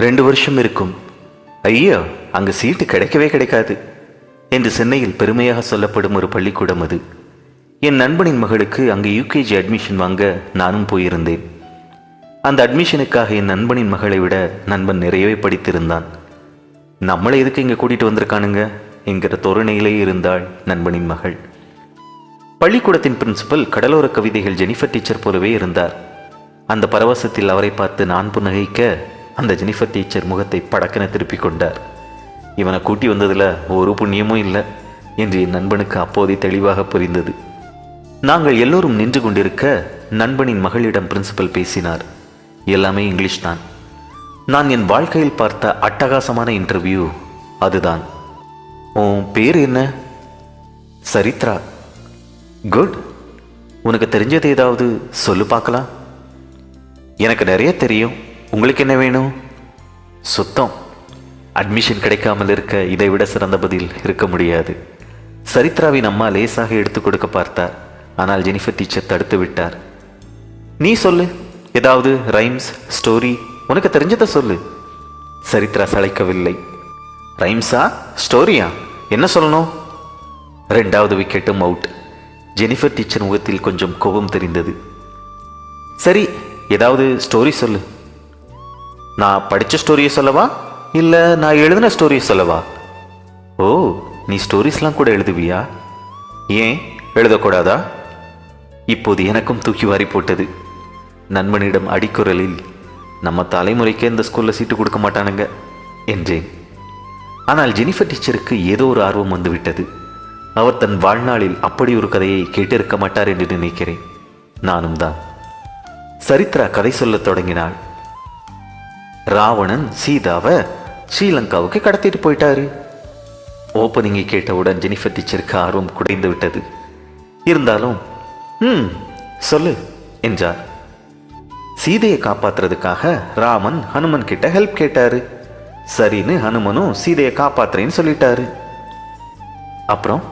2 வருஷம் இருக்கும். ஐயோ, அங்கு சீட்டு கிடைக்கவே கிடைக்காது என்று சென்னையில் பெருமையாக சொல்லப்படும் ஒரு பள்ளிக்கூடம் அது. என் நண்பனின் மகளுக்கு அங்கு யூகேஜி அட்மிஷன் வாங்க நானும் போயிருந்தேன். அந்த அட்மிஷனுக்காக என் நண்பனின் மகளை விட நண்பன் நிறையவே படித்திருந்தான். நம்மளை எதுக்கு இங்கே கூட்டிகிட்டு வந்திருக்கானுங்க என்கிற தோரணையிலே இருந்தாள் நண்பனின் மகள். பள்ளிக்கூடத்தின் பிரின்சிபல் கடலோர கவிதைகள் ஜெனிஃபர் டீச்சர் போலவே இருந்தார். அந்த பரவசத்தில் அவரை பார்த்து நான் புன்னகைக்க அந்த ஜெனிஃபர் டீச்சர் முகத்தை படக்கென திருப்பி கொண்டார். இவனை கூட்டி வந்ததில் ஒரு புண்ணியமும் இல்லை என்று என் நண்பனுக்கு அப்போதே தெளிவாக புரிந்தது. நாங்கள் எல்லோரும் நின்று கொண்டிருக்க நண்பனின் மகளிடம் பிரின்சிபல் பேசினார். எல்லாமே இங்கிலீஷ் தான். நான் என் வாழ்க்கையில் பார்த்த அட்டகாசமான இன்டர்வியூ அதுதான். உன் பேர் என்ன? சரித்ரா. குட். உனக்கு தெரிஞ்சது ஏதாவது சொல்லு பார்க்கலாம். எனக்கு நிறைய தெரியும். உங்களுக்கு என்ன வேணும்? சுத்தம். அட்மிஷன் கிடைக்காமல் இருக்க இதை விட சிறந்த பதில் இருக்க முடியாது. சரித்ராவின் அம்மா லேசாக எடுத்து கொடுக்க பார்த்தார். ஆனால் ஜெனிஃபர் டீச்சர் தடுத்து விட்டார். நீ சொல்லு, ஏதாவது ரைம்ஸ், ஸ்டோரி, உனக்கு தெரிஞ்சதை சொல்லு. சரித்ரா சளைக்கவில்லை. ரைம்ஸா, ஸ்டோரியா, என்ன சொல்லணும்? 2வது விக்கெட்டும் அவுட். ஜெனிஃபர் டீச்சர் முகத்தில் கொஞ்சம் கோபம் தெரிந்தது. சரி, ஏதாவது ஸ்டோரி சொல்லு. நான் படித்த ஸ்டோரியை சொல்லவா இல்லை நான் எழுதின ஸ்டோரியை சொல்லவா? ஓ, நீ ஸ்டோரிஸ்லாம் கூட எழுதுவியா? ஏன் எழுதக்கூடாதா? இப்போது எனக்கும் தூக்கி வாரி போட்டது. நண்பனிடம் அடிக்குரலில், நம்ம தலைமுறைக்கே இந்த ஸ்கூலில் சீட்டு கொடுக்க மாட்டானுங்க என்றேன். ஆனால் ஜெனிஃபர் டீச்சருக்கு ஏதோ ஒரு ஆர்வம் வந்துவிட்டது. அவர் தன் வாழ்நாளில் அப்படி ஒரு கதையை கேட்டிருக்க மாட்டார் என்று நினைக்கிறேன். நானும் தான். சரித்ரா கதை சொல்லத் தொடங்கினாள். ராவணன் சீதாவை ஸ்ரீலங்காவுக்கு கடத்திட்டு போயிட்டாரு. ஓப்பனிங்கை கேட்டவுடன் ஜெனிஃபர் டீச்சருக்கு ஆர்வம் குறைந்து விட்டது. இருந்தாலும் சொல்லு என்றார். சீதையை காப்பாத்துறதுக்காக ராமன் ஹனுமன் கிட்ட ஹெல்ப் கேட்டாரு. சரின்னு ஹனுமனும் சீதையை காப்பாத்துறேன்னு சொல்லிட்டாரு. அப்புறம்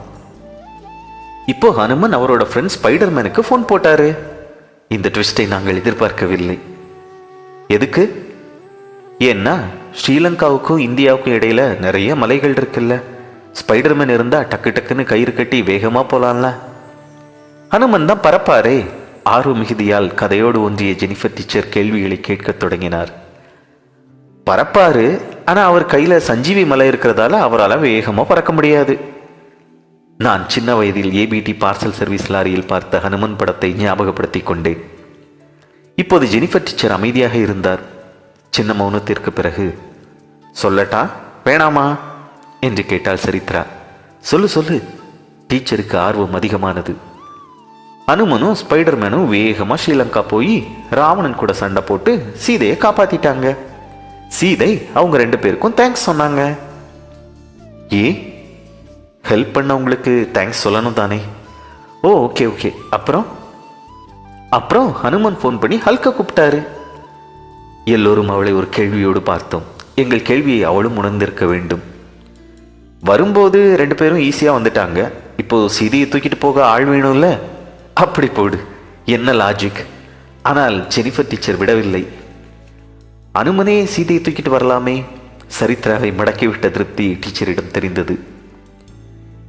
இப்போ ஹனுமன் அவரோட ஃப்ரெண்ட் ஸ்பைடர்மேனுக்கு ஃபோன் போட்டாரு. இந்த ட்விஸ்டை நாங்கள் எதிர்பார்க்கவில்லை. எதுக்கு? ஏன்னா ஸ்ரீலங்காவுக்கும் இந்தியாவுக்கும் இடையில நிறைய மலைகள் இருக்குல்ல. ஸ்பைடர்மேன் இருந்தா டக்கு டக்குன்னு கயிறு கட்டி வேகமா போலாம்ல. ஹனுமன் தான் பறப்பாரே. ஆர்வ மிகுதியால் கதையோடு ஒன்றிய ஜெனிஃபர் டீச்சர் கேள்விகளை கேட்க தொடங்கினார். பறப்பாரு, ஆனா அவர் கையில சஞ்சீவி மலை இருக்கிறதால அவரால் வேகமா பறக்க முடியாது. நான் சின்ன வயதில் ஏபிடி பார்சல் சர்வீஸ் லாரியில் பார்த்த ஹனுமன் படத்தை ஞாபகப்படுத்தி கொண்டேன். இப்போது ஜெனிஃபர் டீச்சர் அமைதியாக இருந்தார். சின்ன மௌனத்திற்கு பிறகு, சொல்லட்டா வேணாமா என்று கேட்டாள் சரித்ரா. சொல்லு சொல்லு. டீச்சருக்கு ஆர்வம் அதிகமானது. ஹனுமனும் ஸ்பைடர்மேனும் வேகமா ஸ்ரீலங்கா போய் ராவணன் கூட சண்டை போட்டு சீதையை காப்பாத்திட்டாங்க. சீதை அவங்க 2 பேருக்கும் தேங்க்ஸ் சொன்னாங்க. ஹெல்ப் பண்ண உங்களுக்கு தேங்க்ஸ் சொல்லணும் தானே? ஓ, ஓகே ஓகே. அப்புறம் ஹனுமன் ஃபோன் பண்ணி ஹல்க கூப்பிட்டாரு. எல்லோரும் அவளை ஒரு கேள்வியோடு பார்த்தோம். எங்கள் கேள்வியை அவளும் உணர்ந்திருக்க வேண்டும். வரும்போது 2 பேரும் ஈஸியாக வந்துட்டாங்க. இப்போ சீதையை தூக்கிட்டு போக ஆள் வேணும்ல. அப்படி போடு, என்ன லாஜிக். ஆனால் ஜெனிஃபர் டீச்சர் விடவில்லை. அனுமனே சீதையை தூக்கிட்டு வரலாமே. சரித்ராவை மடக்கிவிட்ட திருப்தி டீச்சரிடம் தெரிந்தது.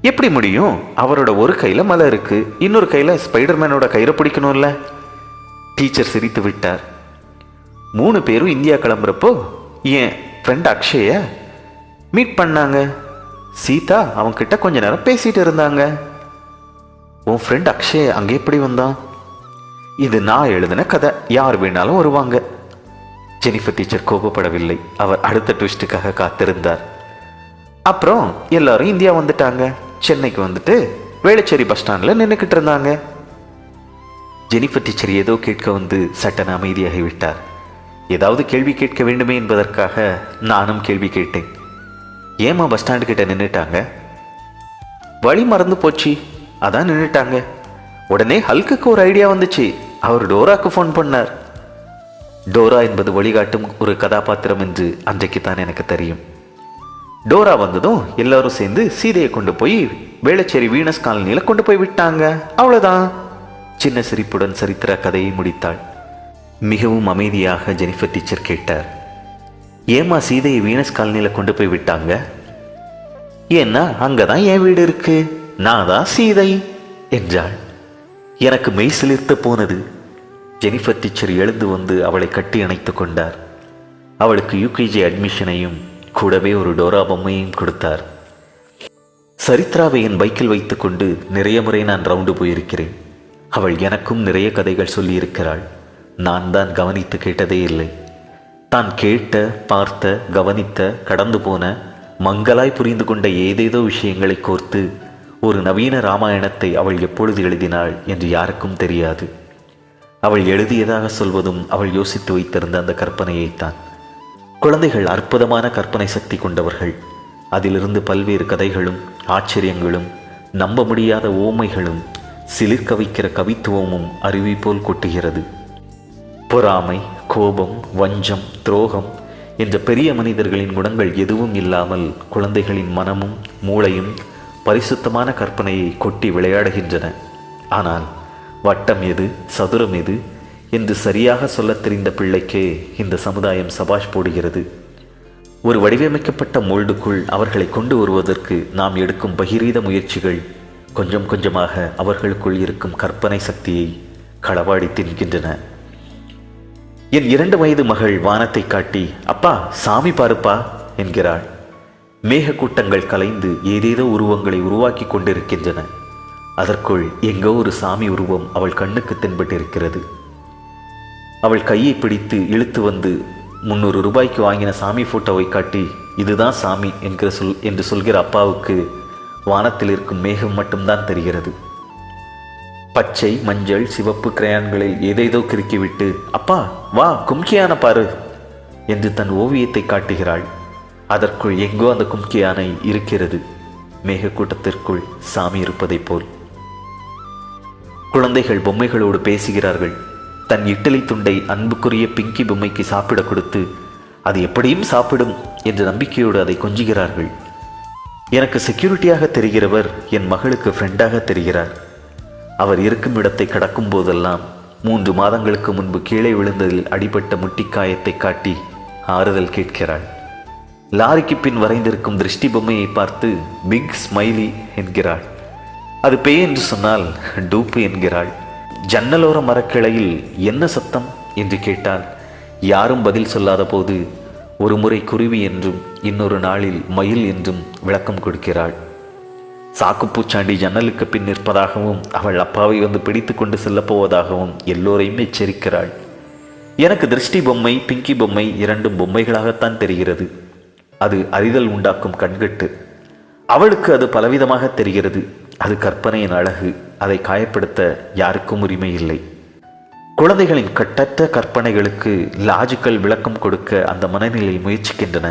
எப்படி முடியும்? அவரோட ஒரு கையில மலை இருக்கு, இன்னொரு கையில ஸ்பைடர்மேனோட கயிறை பிடிக்கணும்ல. டீச்சர் சிரித்து விட்டார். 3 பேரும் இந்தியா கிளம்புறப்போ என் ஃப்ரெண்ட் அக்ஷய மீட் பண்ணாங்க. சீதா அவன்கிட்ட கொஞ்ச நேரம் பேசிட்டு இருந்தாங்க. உன் ஃப்ரெண்ட் அக்ஷய் அங்கே எப்படி வந்தான்? இது நான் எழுதின கதை, யார் வேணாலும் வருவாங்க. Jennifer teacher கோபப்படவில்லை. அவர் அடுத்த ட்விஸ்டுக்காக காத்திருந்தார். அப்புறம் எல்லாரும் இந்தியா வந்துட்டாங்க. சென்னைக்கு வந்துட்டு வேளச்சேரி பஸ் ஸ்டாண்டில் நின்றுக்கிட்டு இருந்தாங்க. ஜெனிஃபர் டீச்சர் ஏதோ கேட்க வந்து சட்டன அமைதியாகிவிட்டார். ஏதாவது கேள்வி கேட்க வேண்டுமே என்பதற்காக நானும் கேள்வி கேட்டேன். ஏமா பஸ் ஸ்டாண்டு கிட்ட நின்றுட்டாங்க? வழி மறந்து போச்சு, அதான் நின்றுட்டாங்க. உடனே ஹல்குக்கு ஒரு ஐடியா வந்துச்சு. அவர் டோராக்கு ஃபோன் பண்ணார். டோரா என்பது வழிகாட்டும் ஒரு கதாபாத்திரம் என்று அன்றைக்குத்தான் எனக்கு தெரியும். டோரா வந்ததும் எல்லாரும் சேர்ந்து சீதையை கொண்டு போய் வேளச்சேரி வீனஸ் காலனியில் கொண்டு போய் விட்டாங்க. அவ்வளோதான். சின்ன சிரிப்புடன் சரித்திரா கதையை முடித்தாள். மிகவும் அமைதியாக ஜெனிஃபர் டீச்சர் கேட்டார். ஏம்மா சீதையை வீனஸ் காலனியில் கொண்டு போய் விட்டாங்க? ஏன்னா அங்கதான் என் வீடு இருக்கு, நான் தான் சீதை என்றாள். எனக்கு மெய் சிலிர்த்து போனது. ஜெனிஃபர் டீச்சர் எழுந்து வந்து அவளை கட்டி அணைத்து கொண்டார். அவளுக்கு யூகேஜி அட்மிஷனையும் கூடவே ஒரு டோரா பொம்மையும் கொடுத்தார். சரித்ராவை என் பைக்கில் வைத்துக்கொண்டு நிறைய முறை நான் ரவுண்டு போயிருக்கிறேன். அவள் எனக்கும் நிறைய கதைகள் சொல்லியிருக்கிறாள். நான் தான் கவனித்து கேட்டதே இல்லை. தான் கேட்ட, பார்த்த, கவனித்த, கடந்து போன, மங்களாய் புரிந்து கொண்ட ஏதேதோ விஷயங்களை கோர்த்து ஒரு நவீன ராமாயணத்தை அவள் எப்பொழுது எழுதினாள் என்று யாருக்கும் தெரியாது. அவள் எழுதியதாக சொல்வதும் அவள் யோசித்து வைத்திருந்த அந்த கற்பனையைத்தான். குழந்தைகள் அற்புதமான கற்பனை சக்தி கொண்டவர்கள். அதிலிருந்து பல்வேறு கதைகளும் ஆச்சரியங்களும் நம்ப முடியாத ஓமைகளும் சிலிர்க்க வைக்கிற கவித்துவமும் அருவி போல் கொட்டுகிறது. பொறாமை, கோபம், வஞ்சம், துரோகம் என்ற பெரிய மனிதர்களின் குணங்கள் எதுவும் இல்லாமல் குழந்தைகளின் மனமும் மூளையும் பரிசுத்தமான கற்பனையை கொட்டி விளையாடுகின்றன. ஆனால் வட்டம் எது, சதுரம் எது என்று சரியாக சொல்லத் தெரிந்த பிள்ளைக்கே இந்த சமுதாயம் சபாஷ் போடுகிறது. ஒரு வடிவமைக்கப்பட்ட மோல்டுக்குள் அவர்களை கொண்டு வருவதற்கு நாம் எடுக்கும் பகிரீத முயற்சிகள் கொஞ்சம் கொஞ்சமாக அவர்களுக்குள் இருக்கும் கற்பனை சக்தியை களவாடி தின்கின்றன. என் 2 வயது மகள் வானத்தை காட்டி, அப்பா சாமி பாருப்பா என்கிறாள். மேகக்கூட்டங்கள் கலைந்து ஏதேதோ உருவங்களை உருவாக்கி கொண்டிருக்கின்றன. அதற்குள் எங்கோ ஒரு சாமி உருவம் அவள் கண்ணுக்கு தென்பட்டிருக்கிறது. அவள் கையை பிடித்து இழுத்து வந்து 300 ரூபாய்க்கு வாங்கின சாமி போட்டோவை காட்டி, இதுதான் சாமி என்று சொல்கிற அப்பாவுக்கு வானத்தில் இருக்கும் மேகம் மட்டும்தான் தெரிகிறது. பச்சை, மஞ்சள், சிவப்பு கிரையான்களில் ஏதேதோ கிறுக்கிவிட்டு, அப்பா வா கும்கியான பாரு என்று தன் ஓவியத்தை காட்டுகிறாள். அதற்குள் எங்கோ அந்த கும்கி யானை இருக்கிறது, மேகக்கூட்டத்திற்குள் சாமி இருப்பதைப் போல். குழந்தைகள் பொம்மைகளோடு பேசுகிறார்கள். தன் இட்டலி துண்டை அன்புக்குரிய பிங்கி பொம்மைக்கு சாப்பிட கொடுத்து அது எப்படியும் சாப்பிடும் என்ற நம்பிக்கையோடு அதை கொஞ்சுகிறார்கள். எனக்கு செக்யூரிட்டியாக தெரிகிறவர் என் மகளுக்கு ஃப்ரெண்டாக தெரிகிறார். அவர் இருக்கும் இடத்தை கடக்கும் போதெல்லாம் 3 மாதங்களுக்கு முன்பு கீழே விழுந்ததில் அடிபட்ட முட்டிக்காயத்தை காட்டி ஆறுதல் கேட்கிறாள். லாரிக்கு பின் வரைந்திருக்கும் திருஷ்டி பொம்மையை பார்த்து பிக் ஸ்மைலி என்கிறாள். அது பேய் என்று சொன்னால் டூப்பு என்கிறாள். ஜன்னலோர மரக்கிளையில் என்ன சத்தம் என்று கேட்டால் யாரும் பதில் சொல்லாத போது ஒரு முறை குருவி என்றும் இன்னொரு நாளில் மயில் என்றும் விளக்கம் கொடுக்கிறாள். சாக்குப்பூச்சாண்டி ஜன்னலுக்கு பின் நிற்பதாகவும் அவள் அப்பாவை வந்து பிடித்து கொண்டு செல்லப்போவதாகவும் எல்லோரையும் எச்சரிக்கிறாள். எனக்கு திருஷ்டி பொம்மை, பிங்கி பொம்மை 2 பொம்மைகளாகத்தான் தெரிகிறது. அது அறிதல் உண்டாக்கும் கண்கட்டு. அவளுக்கு அது பலவிதமாக தெரிகிறது. அது கற்பனையின் அழகு. அதை காயப்படுத்த யாருக்கும் உரிமை இல்லை. குழந்தைகளின் கட்டற்ற கற்பனைகளுக்கு லாஜிக்கல் விளக்கம் கொடுக்க அந்த மனநிலை முயற்சிக்கின்றன.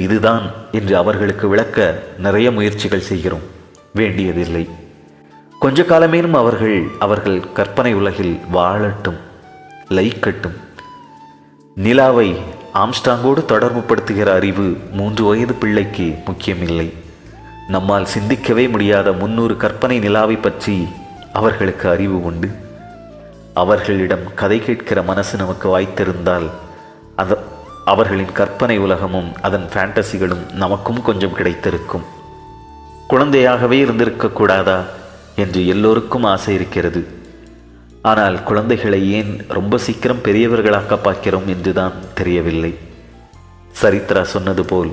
இதுதான் என்று அவர்களுக்கு விளக்க நிறைய முயற்சிகள் செய்கிறோம். வேண்டியதில்லை. கொஞ்ச காலமேனும் அவர்கள் கற்பனை உலகில் வாழட்டும், லைக்கட்டும். நிலாவை ஆம்ஸ்டாங்கோடு தொடர்புபடுத்துகிற அறிவு 3 வயது பிள்ளைக்கு முக்கியமில்லை. நம்மால் சிந்திக்கவே முடியாத 300 கற்பனை நிலாவை பற்றி அவர்களுக்கு அறிவு உண்டு. அவர்களிடம் கதை கேட்கிற மனசு நமக்கு வாய்த்திருந்தால் அவர்களின் கற்பனை உலகமும் அதன் ஃபேண்டசிகளும் நமக்கும் கொஞ்சம் கிடைத்திருக்கும். குழந்தையாகவே இருந்திருக்க கூடாதா என்று எல்லோருக்கும் ஆசை இருக்கிறது. ஆனால் குழந்தைகளை ஏன் ரொம்ப சீக்கிரம் பெரியவர்களாக்க பார்க்கிறோம் என்றுதான் தெரியவில்லை. சரித்ரா சொன்னது போல்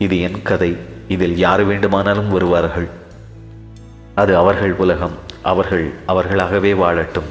இது என் கதை, இதில் யார் வேண்டுமானாலும் வருவார்கள். அது அவர்கள் உலகம். அவர்களாகவே வாழட்டும்.